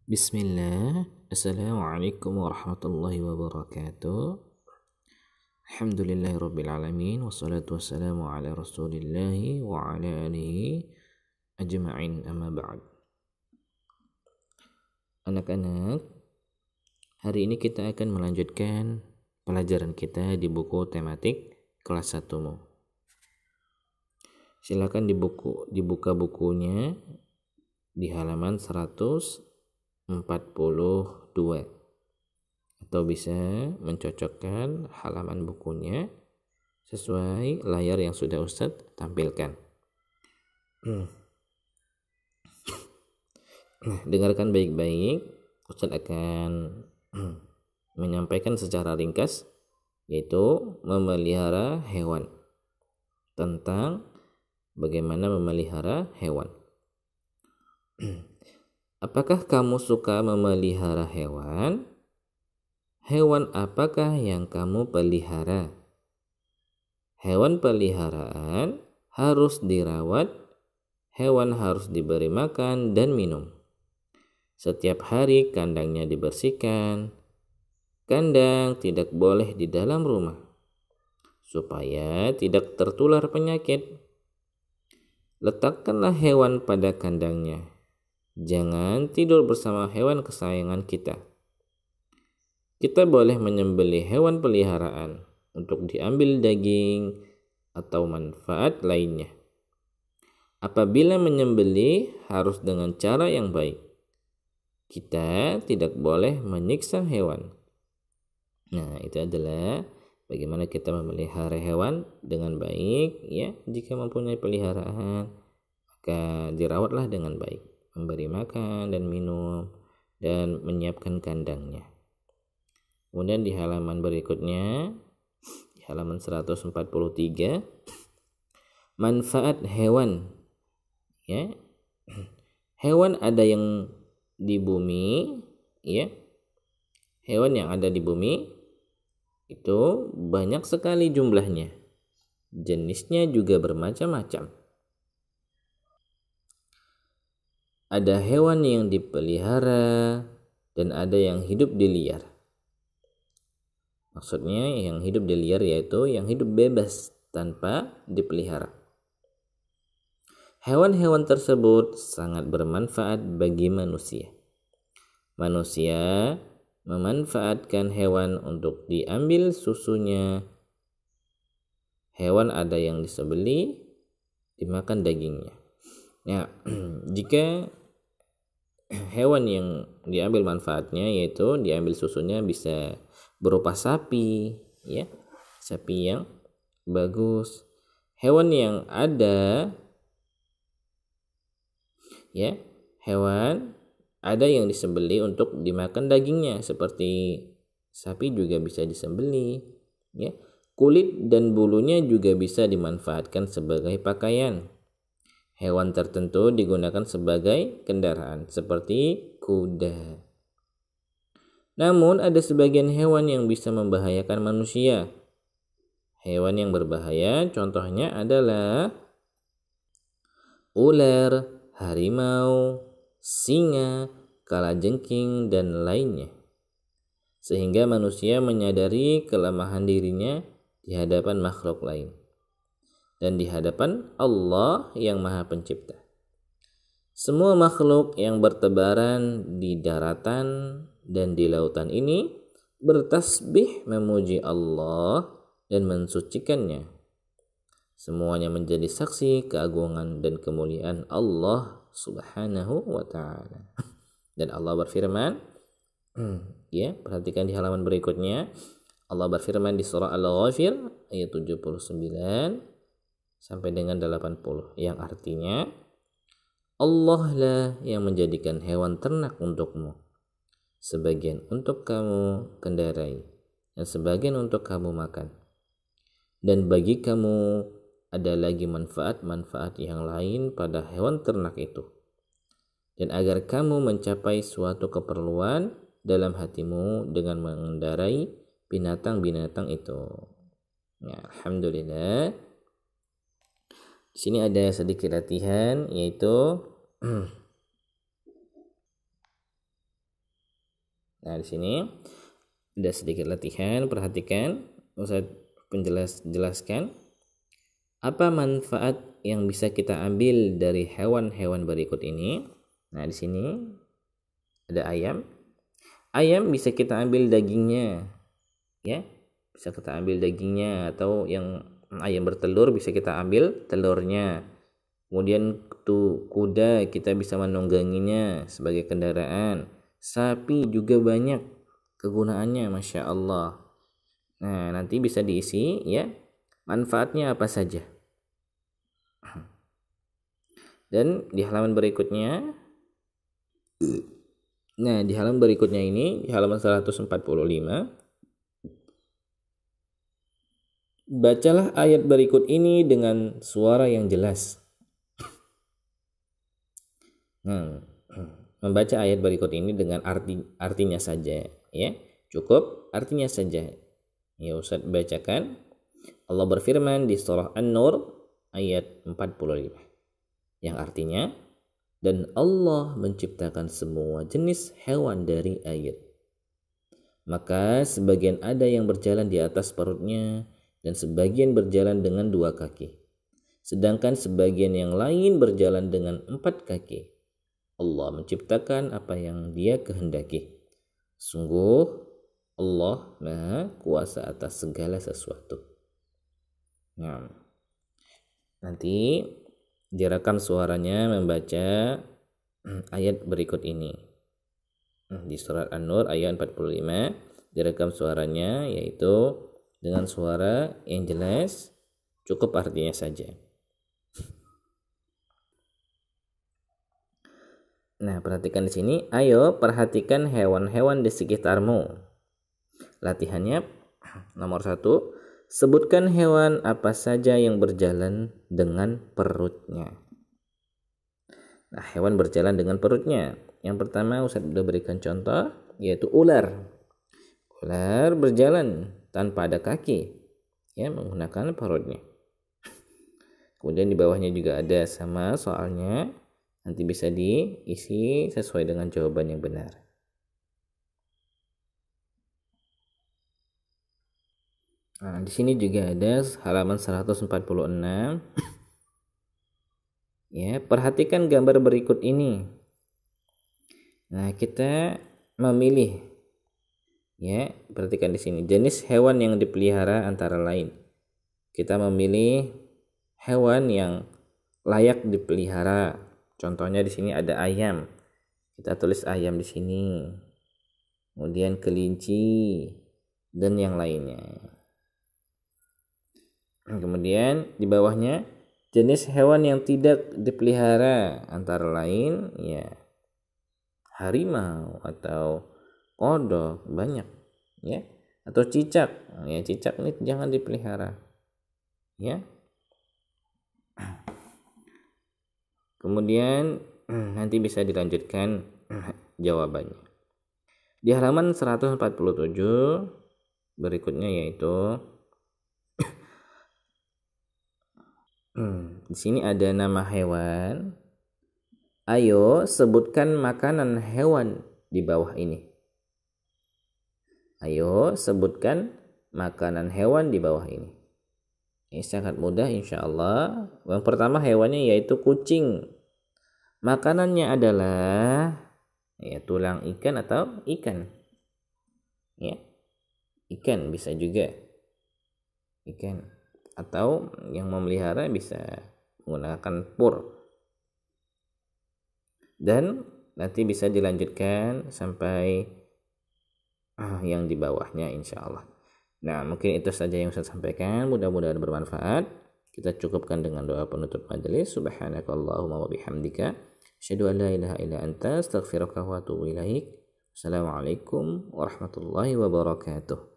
Bismillah, Assalamualaikum warahmatullahi wabarakatuh. Alhamdulillahirrabbilalamin. Wassalatu wassalamu ala rasulillahi wa ala alihi ajma'in, amma ba'd. Anak-anak, hari ini kita akan melanjutkan pelajaran kita di buku tematik kelas 1-mu. Silakan dibuka bukunya di halaman 142 atau bisa mencocokkan halaman bukunya sesuai layar yang sudah Ustadz tampilkan. Nah, dengarkan baik-baik. Ustadz akan menyampaikan secara ringkas, yaitu memelihara hewan, tentang bagaimana memelihara hewan. Apakah kamu suka memelihara hewan? Hewan apakah yang kamu pelihara? Hewan peliharaan harus dirawat, hewan harus diberi makan dan minum. Setiap hari kandangnya dibersihkan. Kandang tidak boleh di dalam rumah, supaya tidak tertular penyakit. Letakkanlah hewan pada kandangnya. Jangan tidur bersama hewan kesayangan kita. Kita boleh menyembelih hewan peliharaan untuk diambil daging atau manfaat lainnya. Apabila menyembelih harus dengan cara yang baik. Kita tidak boleh menyiksa hewan. Nah, itu adalah bagaimana kita memelihara hewan dengan baik, ya. Jika mempunyai peliharaan, maka dirawatlah dengan baik, memberi makan dan minum, dan menyiapkan kandangnya. Kemudian di halaman berikutnya, di halaman 143, manfaat hewan. Ya. Hewan ada yang di bumi, ya. Hewan yang ada di bumi itu banyak sekali jumlahnya. Jenisnya juga bermacam-macam. Ada hewan yang dipelihara dan ada yang hidup di liar. Maksudnya yang hidup di liar yaitu yang hidup bebas tanpa dipelihara. Hewan-hewan tersebut sangat bermanfaat bagi manusia. Manusia memanfaatkan hewan untuk diambil susunya. Hewan ada yang disembelih, dimakan dagingnya. Ya, jika hewan yang diambil manfaatnya yaitu diambil susunya bisa berupa sapi, ya, sapi yang bagus. Hewan yang ada, ya, hewan ada yang disembelih untuk dimakan dagingnya, seperti sapi juga bisa disembelih, ya. Kulit dan bulunya juga bisa dimanfaatkan sebagai pakaian. Hewan tertentu digunakan sebagai kendaraan, seperti kuda. Namun ada sebagian hewan yang bisa membahayakan manusia. Hewan yang berbahaya contohnya adalah ular, harimau, singa, kalajengking, dan lainnya. Sehingga manusia menyadari kelemahan dirinya di hadapan makhluk lain dan di hadapan Allah yang Maha Pencipta. Semua makhluk yang bertebaran di daratan dan di lautan ini bertasbih memuji Allah dan mensucikannya. Semuanya menjadi saksi keagungan dan kemuliaan Allah Subhanahu wa ta'ala. Dan Allah berfirman, ya, perhatikan di halaman berikutnya. Allah berfirman di surah Al-Ghafir ayat 79 sampai dengan 80, yang artinya, Allah lah yang menjadikan hewan ternak untukmu, sebagian untuk kamu kendarai dan sebagian untuk kamu makan. Dan bagi kamu ada lagi manfaat-manfaat yang lain pada hewan ternak itu, dan agar kamu mencapai suatu keperluan dalam hatimu dengan mengendarai binatang-binatang itu. Ya, alhamdulillah. Di sini ada sedikit latihan, yaitu Nah, di sini ada sedikit latihan, perhatikan. Ustaz jelaskan apa manfaat yang bisa kita ambil dari hewan-hewan berikut ini. Nah, di sini ada ayam. Ayam bisa kita ambil dagingnya, ya. Bisa kita ambil dagingnya, atau yang ayam bertelur bisa kita ambil telurnya. Kemudian kuda kita bisa menungganginya sebagai kendaraan. Sapi juga banyak kegunaannya, Masya Allah. Nah, nanti bisa diisi ya, manfaatnya apa saja. Dan di halaman berikutnya, nah di halaman berikutnya ini, di halaman 145, bacalah ayat berikut ini dengan suara yang jelas. Membaca ayat berikut ini dengan artinya saja, ya. Cukup artinya saja. Ya, Ustaz bacakan. Allah berfirman di surah An-Nur ayat 45. Yang artinya, dan Allah menciptakan semua jenis hewan dari air. Maka sebagian ada yang berjalan di atas perutnya dan sebagian berjalan dengan 2 kaki. Sedangkan sebagian yang lain berjalan dengan 4 kaki. Allah menciptakan apa yang Dia kehendaki. Sungguh Allah Maha Kuasa atas segala sesuatu. Nah, nanti direkam suaranya membaca ayat berikut ini. Di surat An-Nur ayat 45 direkam suaranya, yaitu dengan suara yang jelas, cukup artinya saja. Nah, perhatikan di sini. Ayo perhatikan hewan-hewan di sekitarmu. Latihannya nomor 1, sebutkan hewan apa saja yang berjalan dengan perutnya. Nah, hewan berjalan dengan perutnya. Yang pertama Ustaz sudah berikan contoh, yaitu ular. Ular berjalan tanpa ada kaki, ya, menggunakan perutnya. Kemudian di bawahnya juga ada sama soalnya. Nanti bisa diisi sesuai dengan jawaban yang benar. Nah, di sini juga ada halaman 146. Ya, perhatikan gambar berikut ini. Nah, kita memilih, ya, perhatikan di sini jenis hewan yang dipelihara antara lain. Kita memilih hewan yang layak dipelihara. Contohnya di sini ada ayam. Kita tulis ayam di sini. Kemudian kelinci dan yang lainnya. Kemudian di bawahnya jenis hewan yang tidak dipelihara antara lain, ya, harimau atau kodok, banyak, ya, atau cicak. Ya, cicak ini jangan dipelihara, ya. Kemudian nanti bisa dilanjutkan jawabannya. Di halaman 147 berikutnya, yaitu di sini ada nama hewan. Ayo sebutkan makanan hewan di bawah ini. Ayo sebutkan makanan hewan di bawah ini. Ini sangat mudah insya Allah. Yang pertama hewannya yaitu kucing. Makanannya adalah, ya, tulang ikan atau ikan. Ya, ikan bisa juga. Ikan. Atau yang memelihara bisa menggunakan pur. Dan nanti bisa dilanjutkan sampai yang di bawahnya insya Allah. Nah, mungkin itu saja yang saya sampaikan. Mudah-mudahan bermanfaat. Kita cukupkan dengan doa penutup majelis. Subhanakallahumma wa bihamdika asyhadu an la ilaha illa anta astaghfiruka wa atubu ilaik. Assalamualaikum warahmatullahi wabarakatuh.